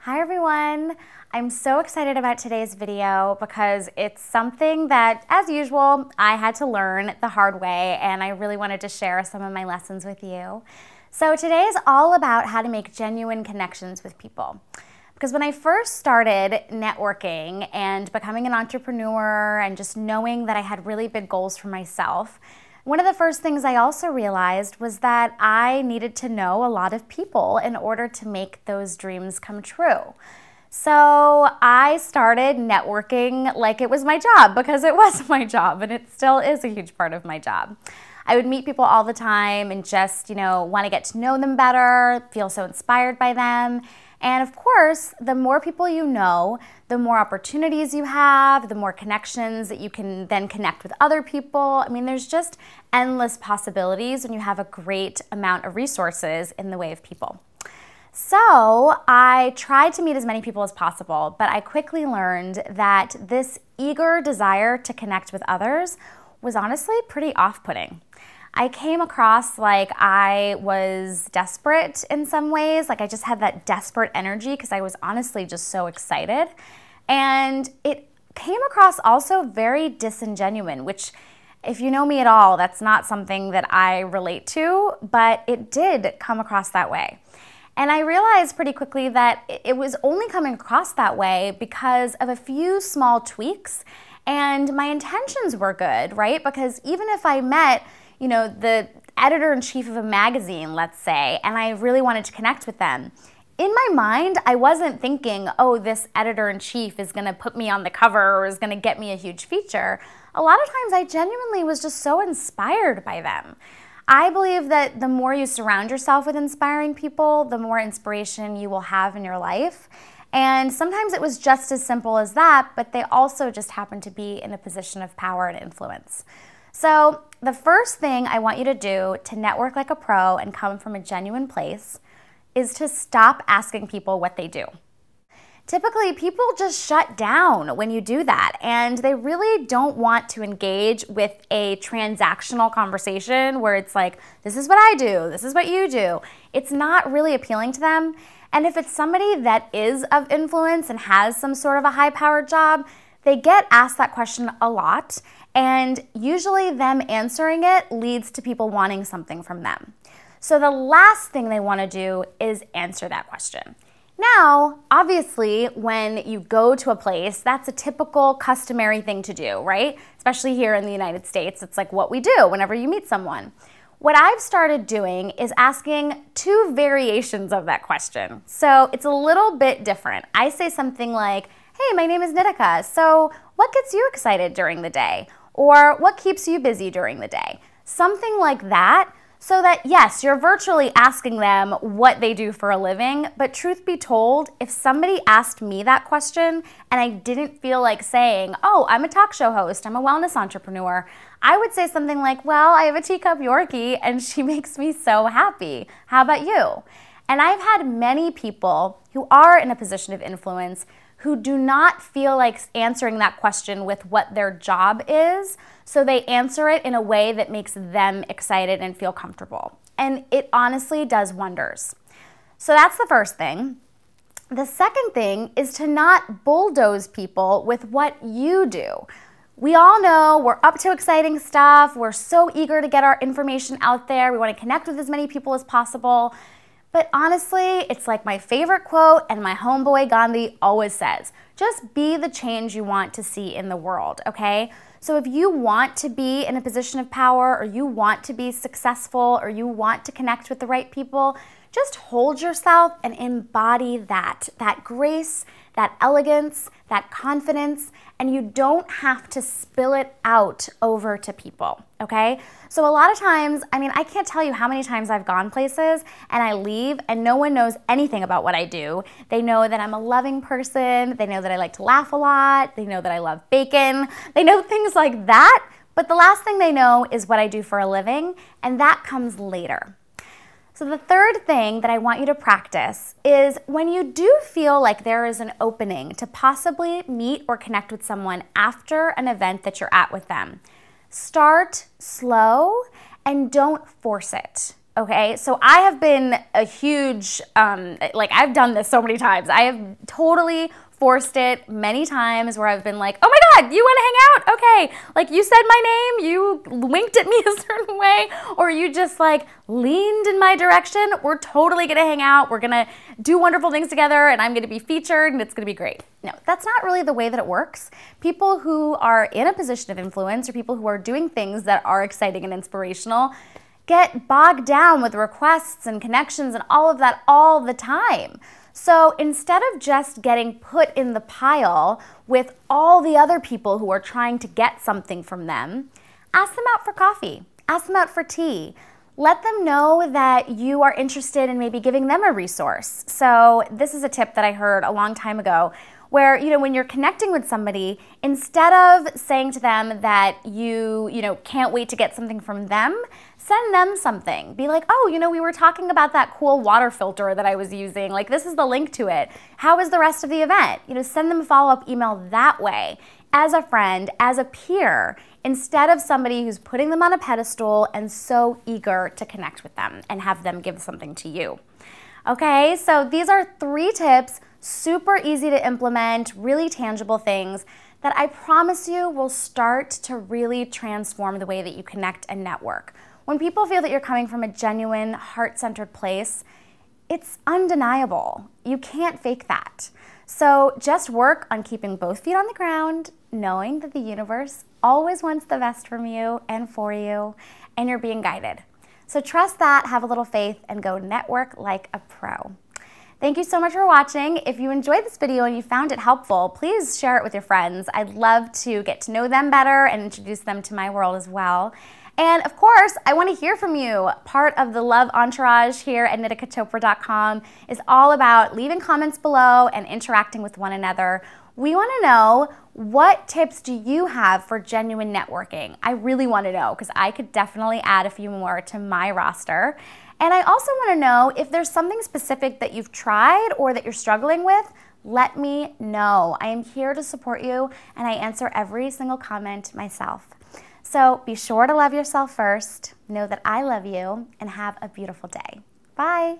Hi everyone! I'm so excited about today's video because it's something that, as usual, I had to learn the hard way, and I really wanted to share some of my lessons with you. So today is all about how to make genuine connections with people. Because when I first started networking and becoming an entrepreneur and just knowing that I had really big goals for myself, one of the first things I also realized was that I needed to know a lot of people in order to make those dreams come true. So I started networking like it was my job, because it was my job and it still is a huge part of my job. I would meet people all the time and just, want to get to know them better, feel so inspired by them. And of course, the more people you know, the more opportunities you have, the more connections that you can then connect with other people. I mean, there's just endless possibilities when you have a great amount of resources in the way of people. So I tried to meet as many people as possible, but I quickly learned that this eager desire to connect with others was honestly pretty off-putting. I came across like I was desperate in some ways, like I just had that desperate energy because I was honestly just so excited. And it came across also very disingenuous, which if you know me at all, that's not something that I relate to, but it did come across that way. And I realized pretty quickly that it was only coming across that way because of a few small tweaks, and my intentions were good, right? Because even if I met the editor-in-chief of a magazine, let's say, and I really wanted to connect with them, in my mind, I wasn't thinking, oh, this editor-in-chief is gonna put me on the cover or is gonna get me a huge feature. A lot of times I genuinely was just so inspired by them. I believe that the more you surround yourself with inspiring people, the more inspiration you will have in your life. And sometimes it was just as simple as that, but they also just happened to be in a position of power and influence. So the first thing I want you to do to network like a pro and come from a genuine place is to stop asking people what they do. Typically, people just shut down when you do that, and they really don't want to engage with a transactional conversation where it's like, this is what I do, this is what you do. It's not really appealing to them. And if it's somebody that is of influence and has some sort of a high-powered job, they get asked that question a lot, and usually them answering it leads to people wanting something from them. So the last thing they want to do is answer that question. Now, obviously, when you go to a place, that's a typical customary thing to do, right? Especially here in the United States, it's like what we do whenever you meet someone. What I've started doing is asking two variations of that question. So it's a little bit different. I say something like, hey, my name is Nitika, so what gets you excited during the day? Or what keeps you busy during the day? Something like that, so that yes, you're virtually asking them what they do for a living, but truth be told, if somebody asked me that question and I didn't feel like saying, oh, I'm a talk show host, I'm a wellness entrepreneur, I would say something like, well, I have a teacup Yorkie and she makes me so happy. How about you? And I've had many people who are in a position of influence who do not feel like answering that question with what their job is, so they answer it in a way that makes them excited and feel comfortable. And it honestly does wonders. So that's the first thing. The second thing is to not bulldoze people with what you do. We all know we're up to exciting stuff, we're so eager to get our information out there, we want to connect with as many people as possible. But honestly, it's like my favorite quote, and my homeboy Gandhi always says, just be the change you want to see in the world, okay? So if you want to be in a position of power, or you want to be successful, or you want to connect with the right people, just hold yourself and embody that grace, that elegance, that confidence, and you don't have to spill it out over to people, okay? So a lot of times, I can't tell you how many times I've gone places and I leave and no one knows anything about what I do. They know that I'm a loving person, they know that I like to laugh a lot, they know that I love bacon, they know things like that, but the last thing they know is what I do for a living, and that comes later. So the third thing that I want you to practice is when you do feel like there is an opening to possibly meet or connect with someone after an event that you're at with them, start slow and don't force it. Okay, so I have been a huge, I've done this so many times. I have totally forced it many times where I've been like, oh my God, you want to hang out? Okay, like you said my name, you winked at me a certain way, or you just like leaned in my direction. We're totally gonna hang out. We're gonna do wonderful things together and I'm gonna be featured and it's gonna be great. No, that's not really the way that it works. People who are in a position of influence or people who are doing things that are exciting and inspirational get bogged down with requests and connections and all of that all the time. So instead of just getting put in the pile with all the other people who are trying to get something from them, ask them out for coffee, ask them out for tea. Let them know that you are interested in maybe giving them a resource. So this is a tip that I heard a long time ago where, when you're connecting with somebody, instead of saying to them that you can't wait to get something from them, send them something. Be like, oh, we were talking about that cool water filter that I was using. Like, this is the link to it. How was the rest of the event? Send them a follow-up email that way, as a friend, as a peer, instead of somebody who's putting them on a pedestal and so eager to connect with them and have them give something to you. Okay, so these are 3 tips, super easy to implement, really tangible things that I promise you will start to really transform the way that you connect and network. When people feel that you're coming from a genuine, heart-centered place, it's undeniable. You can't fake that. So just work on keeping both feet on the ground, knowing that the universe always wants the best from you and for you, and you're being guided. So trust that, have a little faith, and go network like a pro. Thank you so much for watching. If you enjoyed this video and you found it helpful, please share it with your friends. I'd love to get to know them better and introduce them to my world as well. And of course, I want to hear from you. Part of the Love Entourage here at nitikachopra.com is all about leaving comments below and interacting with one another. We want to know, what tips do you have for genuine networking? I really want to know because I could definitely add a few more to my roster. And I also want to know if there's something specific that you've tried or that you're struggling with. Let me know. I am here to support you and I answer every single comment myself. So be sure to love yourself first, know that I love you, and have a beautiful day. Bye.